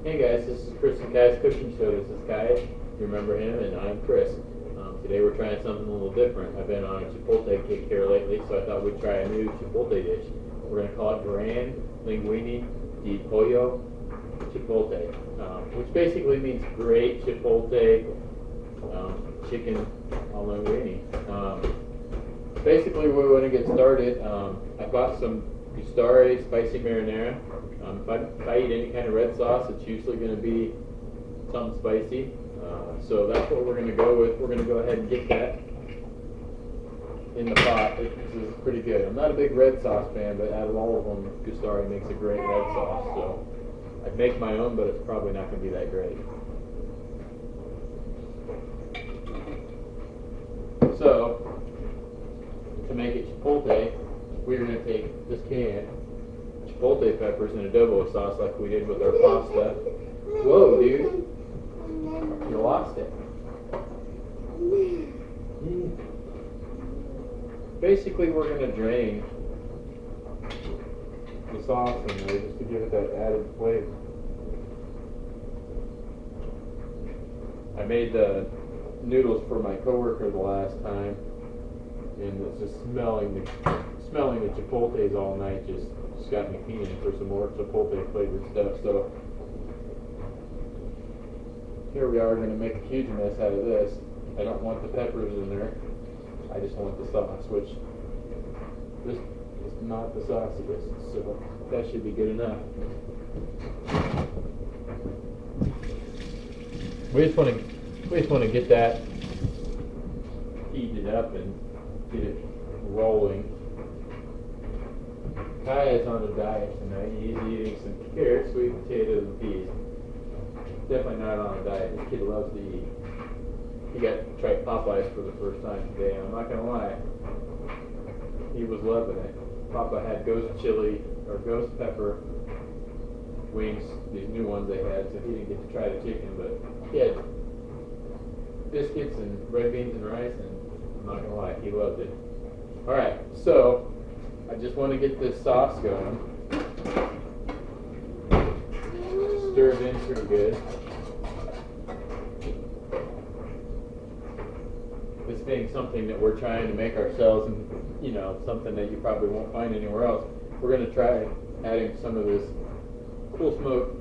Hey guys, this is Chris and Kai's Cooking Show. This is Kai, you remember him, and I'm Chris. Today we're trying something a little different. I've been on a Chipotle kick here lately, so I thought we'd try a new Chipotle dish. We're going to call it Grand Linguini di Pollo Chipotle, which basically means great Chipotle chicken on linguini. Basically, we want to get started. I bought some Gustare spicy marinara. If I eat any kind of red sauce, it's usually going to be something spicy. So that's what we're going to go with. We're going to go ahead and get that in the pot. This is pretty good. I'm not a big red sauce fan, but out of all of them, Gustare makes a great red sauce. So I'd make my own, but it's probably not going to be that great. So to make it Chipotle, we're going to take this can Chipotle peppers and adobo sauce like we did with our pasta. Whoa, dude. You lost it. Basically, we're going to drain the sauce in there just to give it that added flavor. I made the noodles for my coworker the last time, and it's just smelling the Chipotles all night just got me feeling for some more Chipotle flavored stuff. So here we are going to make a huge mess out of this. I don't want the peppers in there. I just want the sauce, which this is not the sauciest, so that should be good enough. We just want to get that heated up and get it rolling. Kai is on a diet tonight. He's eating some carrots, sweet potatoes, and peas. Definitely not on a diet. This kid loves to eat. He got to try Popeyes for the first time today, and I'm not going to lie, he was loving it. Papa had ghost chili, or ghost pepper wings, these new ones they had, so he didn't get to try the chicken, but he had biscuits and red beans and rice, and I'm not going to lie, he loved it. Alright, so I just want to get this sauce going. Stir it in pretty good. This being something that we're trying to make ourselves, and something that you probably won't find anywhere else, we're going to try adding some of this cool smoked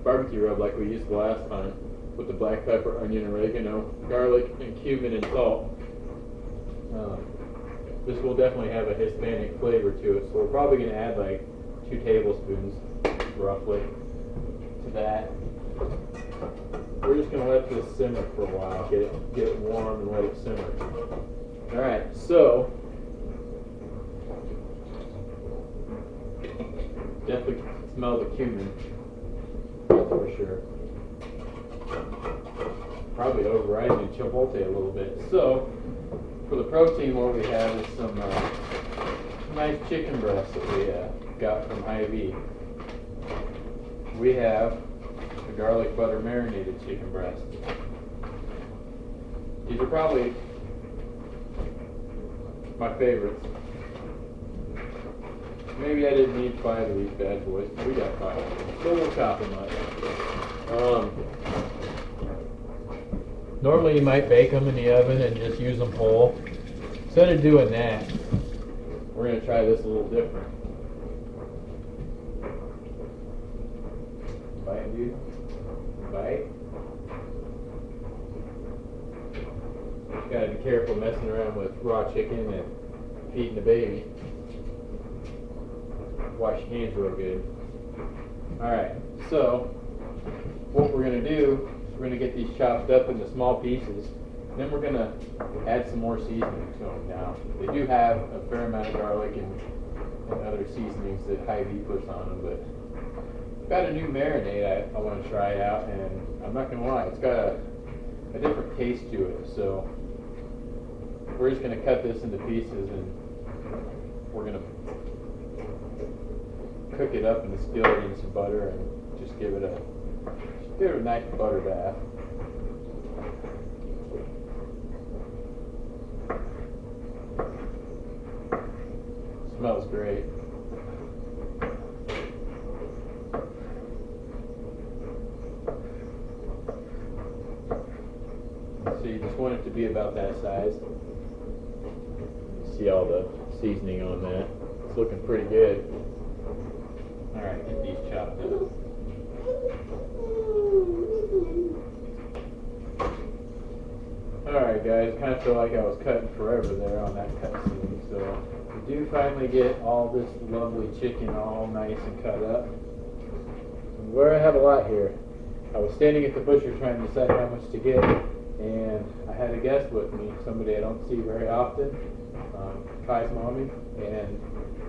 barbecue rub like we used the last time, with the black pepper, onion, oregano, garlic, and cumin and salt. This will definitely have a Hispanic flavor to it, so we're probably going to add like 2 tablespoons roughly to that. We're just going to let this simmer for a while, get it warm and let it simmer. Alright, so definitely smell the cumin, that's for sure. Probably overriding the Chipotle a little bit. So for the protein, what we have is some nice chicken breasts that we got from Hyvees. We have the garlic butter marinated chicken breasts. These are probably my favorites. Maybe I didn't need 5 of these bad boys, but we got 5 of them, so we'll chop them up. Normally you might bake them in the oven and just use them whole. Instead of doing that, we're going to try this a little different. Bite, dude. Bite. You got to be careful messing around with raw chicken and feeding the baby. Wash your hands real good. Alright, so what we're going to do, we're going to get these chopped up into small pieces, and then we're going to add some more seasonings to them. Now, they do have a fair amount of garlic and other seasonings that Hyvees puts on them, but I've got a new marinade I want to try out, and I'm not going to lie, it's got a different taste to it. So we're just going to cut this into pieces, and we're going to cook it up in the skillet in some butter and just give it a nice butter bath. Smells great. So you just want it to be about that size. See all the seasoning on that. It's looking pretty good. Alright, get these chopped up. Alright guys, kind of feel like I was cutting forever there on that cut scene. So we do finally get all this lovely chicken all nice and cut up. And where I have a lot here. I was standing at the butcher trying to decide how much to get, and I had a guest with me, somebody I don't see very often, Kai's mommy, and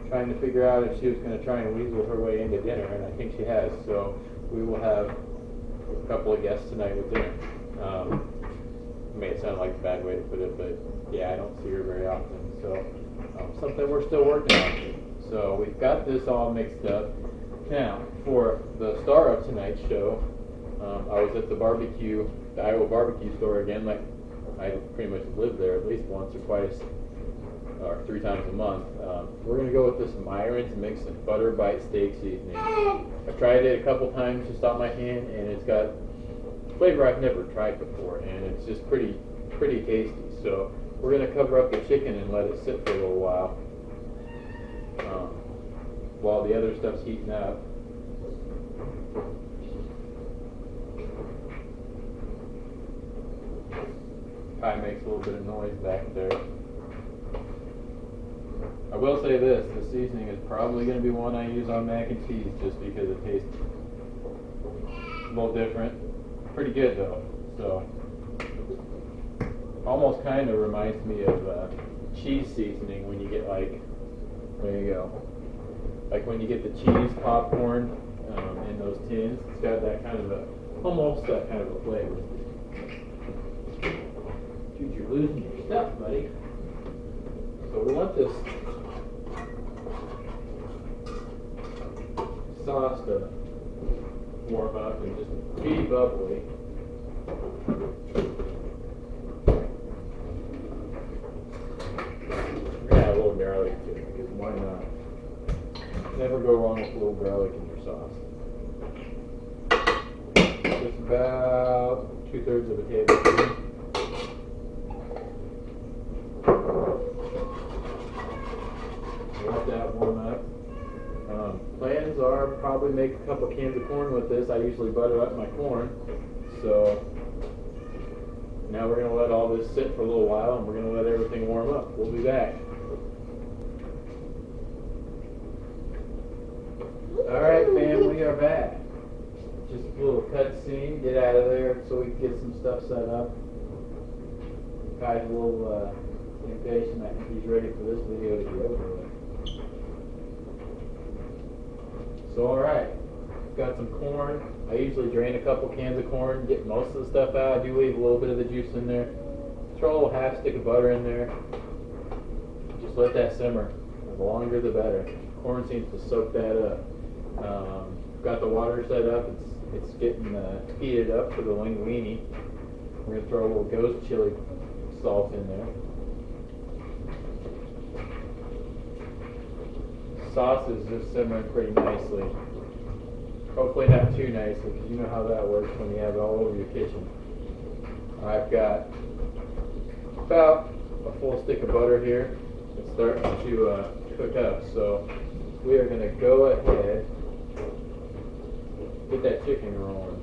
trying to figure out if she was going to try and weasel her way into dinner, and I think she has. So we will have a couple of guests tonight with dinner. May sound like a bad way to put it, but yeah, I don't see her very often. So something we're still working on. So we've got this all mixed up. Now, for the star of tonight's show, I was at the Iowa barbecue store again. Like I pretty much live there at least once or twice, or 3 times a month. We're gonna go with this Myron's mixed butter bite steak seasoning. I've tried it a couple times just on my hand, and it's got flavor I've never tried before, and it's just pretty tasty. So we're gonna cover up the chicken and let it sit for a little while the other stuff's heating up. Kai makes a little bit of noise back there. I will say this, the seasoning is probably going to be one I use on mac and cheese just because it tastes a little different. Pretty good though. So, almost kind of reminds me of cheese seasoning when you get there you go. Like when you get the cheese popcorn in those tins, it's got that kind of almost that kind of a flavor. Dude, you're losing your stuff, buddy. So we want this sauce to warm up and just be bubbly. We're gonna add a little garlic to it because why not? Never go wrong with a little garlic in your sauce. Just about 2/3 of a tablespoon. Let that warm up. Plans are probably make a couple cans of corn with this. I usually butter up my corn. So now we're going to let all this sit for a little while, and we're going to let everything warm up. We'll be back. Alright fam, we are back. Just a little cut scene, get out of there so we can get some stuff set up. Kai's a little impatient. I think he's ready for this video to be over with. So alright, got some corn. I usually drain a couple cans of corn, get most of the stuff out. I do leave a little bit of the juice in there. Throw a little half stick of butter in there. Just let that simmer. The longer the better. Corn seems to soak that up. Got the water set up. It's getting heated up for the linguini. We're going to throw a little ghost chili salt in there. Sauce is just simmering pretty nicely. Hopefully not too nicely, because you know how that works when you have it all over your kitchen. I've got about a full stick of butter here. It's starting to cook up, so we are going to go ahead get that chicken rolling.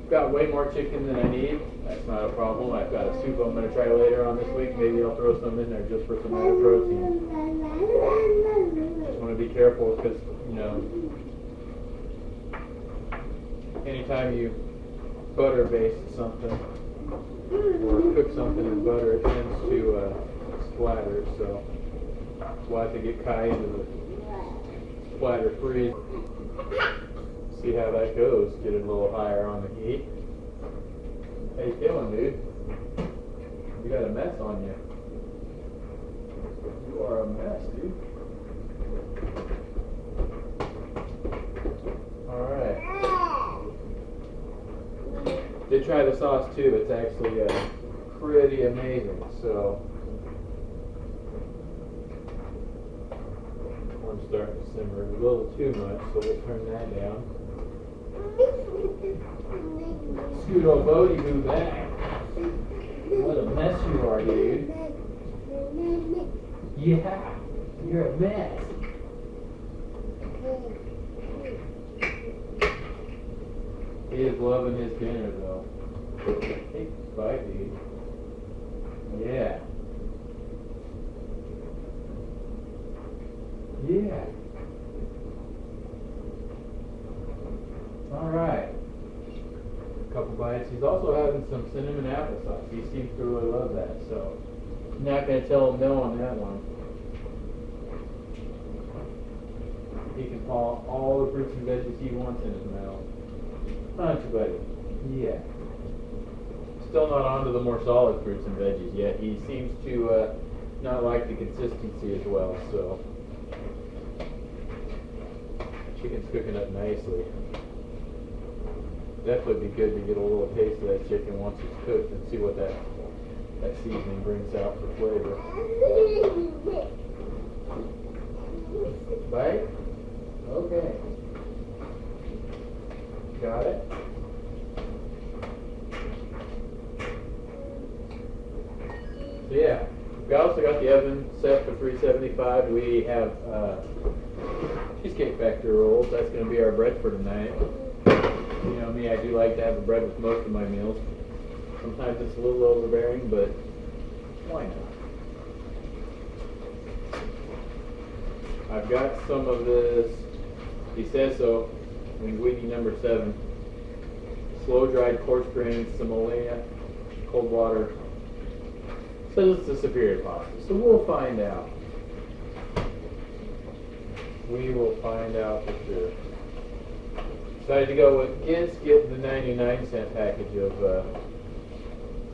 Got way more chicken than I need. That's not a problem. I've got a soup I'm going to try later on this week. Maybe I'll throw some in there just for some added protein. Just want to be careful because, you know, anytime you butter baste something or cook something in butter, it tends to splatter. So we'll have to get Kai into the splatter free. See how that goes. Get it a little higher on the heat. How you feeling, dude? You got a mess on you. You are a mess, dude. Alright. Did try the sauce too. It's actually pretty amazing. So I'm starting to simmer a little too much, so we'll turn that down. Scoot old Bodie, move back. mess you are, dude. Yeah, you're a mess. He is loving his dinner, though. Hey, bye, dude. Yeah. Yeah. All right. A couple bites. He's also having some cinnamon applesauce. He seems to really love that, so I'm not going to tell him no on that one. He can paw all the fruits and veggies he wants in his mouth. Aren't you, buddy? Yeah. Still not onto the more solid fruits and veggies yet. He seems to not like the consistency as well, so chicken's cooking up nicely. Definitely be good to get a little taste of that chicken once it's cooked and see what that seasoning brings out for flavor. Bite? Okay. Got it? So yeah, we also got the oven set for 375. We have cheesecake factory rolls. That's going to be our bread for tonight. You know me, I do like to have a bread with most of my meals. Sometimes it's a little overbearing, but why not? I've got some of this, he says so, linguini number 7. Slow-dried coarse grains, semolina, cold water. Says it's a superior pasta, so we'll find out. We will find out for sure. Decided to go against getting the 99-cent package of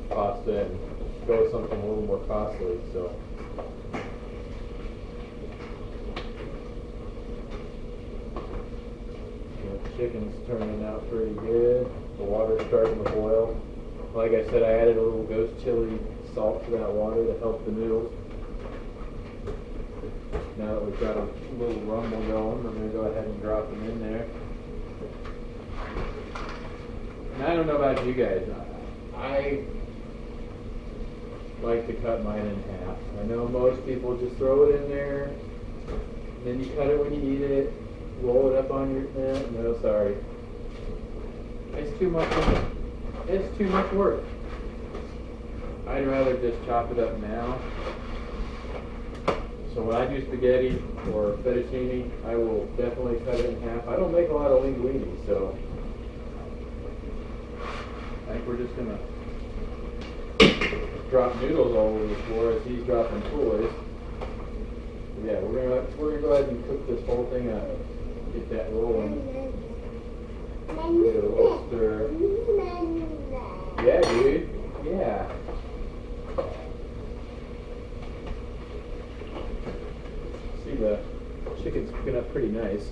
pasta and go with something a little more costly. So, the chicken's turning out pretty good. The water's starting to boil. Like I said, I added a little ghost chili salt to that water to help the noodles. Now that we've got a little rumble going, I'm going to go ahead and drop them in there. And I don't know about you guys, I like to cut mine in half. I know most people just throw it in there, and then you cut it when you eat it, roll it up on your, no, sorry. It's too much work. It's too much work. I'd rather just chop it up now. So when I do spaghetti or fettuccine, I will definitely cut it in half. I don't make a lot of linguini, so I think we're just gonna drop noodles all over the floor as he's dropping toys. Yeah, we're gonna go ahead and cook this whole thing up. Get that rolling. Give it a little stir. Yeah, dude. Yeah. See, the chicken's cooking up pretty nice.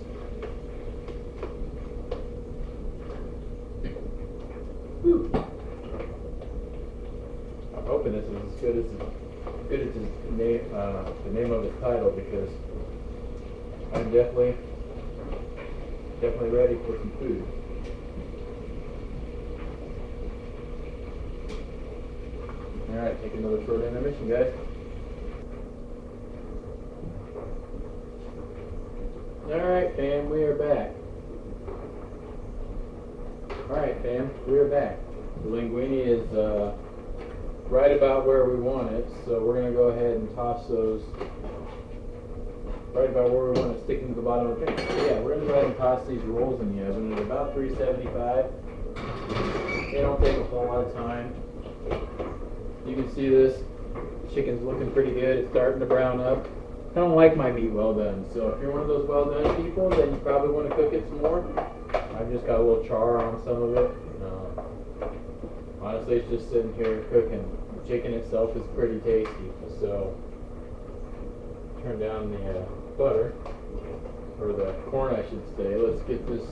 Whew. I'm hoping this is as good as the name of the title, because I'm definitely ready for some food. All right, take another short intermission, guys. All right, fam, we are back. All right, fam, we are back. The linguini is right about where we want it, so we're going to go ahead and toss those right about where we want to stick them to the bottom of the pan. So yeah, we're going to go ahead and toss these rolls in the oven at about 375. They don't take a whole lot of time. You can see this chicken's looking pretty good. It's starting to brown up. I don't like my meat well done, so if you're one of those well done people, then you probably want to cook it some more. I've just got a little char on some of it. Honestly, it's just sitting here cooking. The chicken itself is pretty tasty, so turn down the butter, or the corn, I should say. Let's get this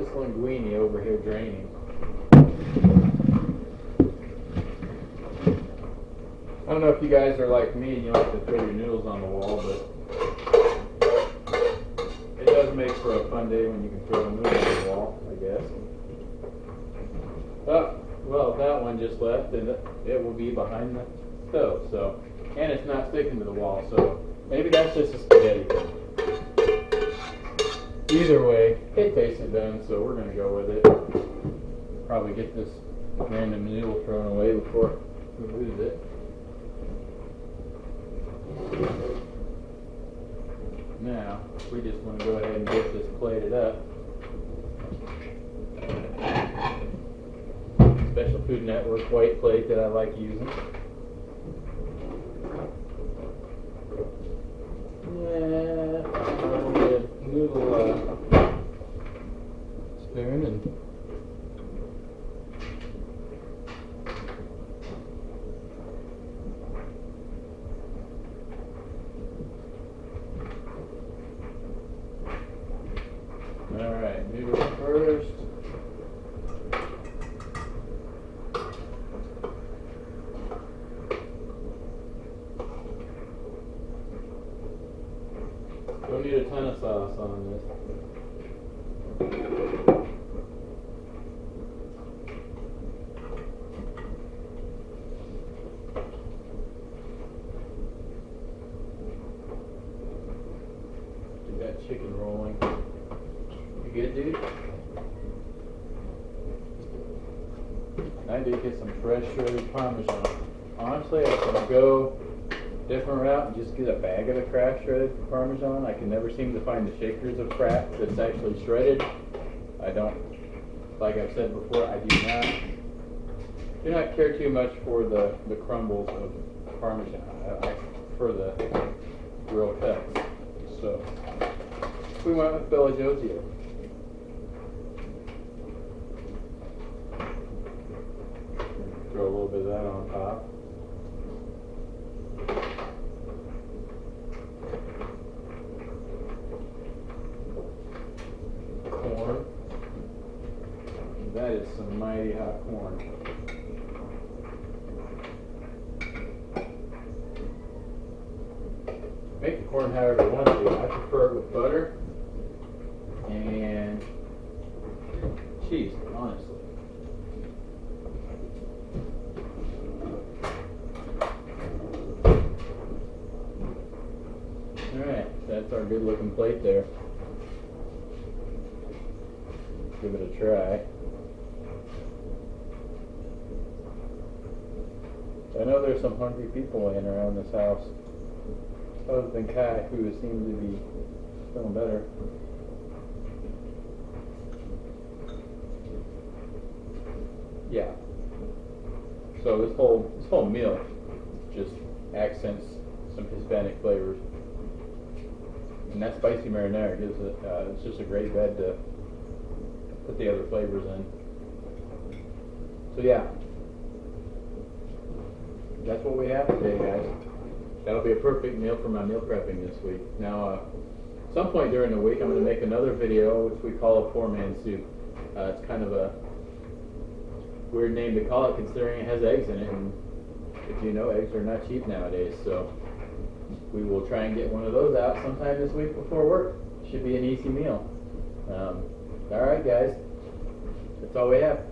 linguini over here draining. I don't know if you guys are like me and you like to throw your noodles on the wall, but it does make for a fun day when you can throw a noodle on the wall, I guess. Oh, well, that went one just left, and it will be behind the stove. So, and it's not sticking to the wall, so maybe that's just a spaghetti thing. Either way, it tasted done, so we're gonna go with it. Probably get this random noodle thrown away before we lose it. Now, we just want to go ahead and get this plated up. Special Food Network white plate that I like using. Yeah, I'll get a noodle spoon and alright, noodles first. Don't need a ton of sauce on this. Get that chicken rolling. You good, dude? I did get some fresh shredded Parmesan. Honestly, I can go different route and just get a bag of the Kraft shredded Parmesan. I can never seem to find the shakers of Kraft that's actually shredded. I don't, like I've said before, I do not care too much for the crumbles of Parmesan. I prefer the real cuts. So we went with Bella Josio. Throw a little bit of that on top. Corn. That is some mighty hot corn. Make the corn however you want to. I prefer it with butter and cheese, honestly. Alright, that's our good looking plate there. Give it a try. I know there's some hungry people laying around this house, other than Kai, who seems to be feeling better. Yeah. So this whole meal just accents some Hispanic flavors, and that spicy marinara gives it. It's just a great bed to put the other flavors in. So yeah, that's what we have today, guys. That'll be a perfect meal for my meal prepping this week. Now, some point during the week, I'm going to make another video, which we call a poor man's soup. It's kind of a weird name to call it, considering it has eggs in it, and if you know, eggs are not cheap nowadays. So we will try and get one of those out sometime this week before work. Should be an easy meal. All right, guys. That's all we have.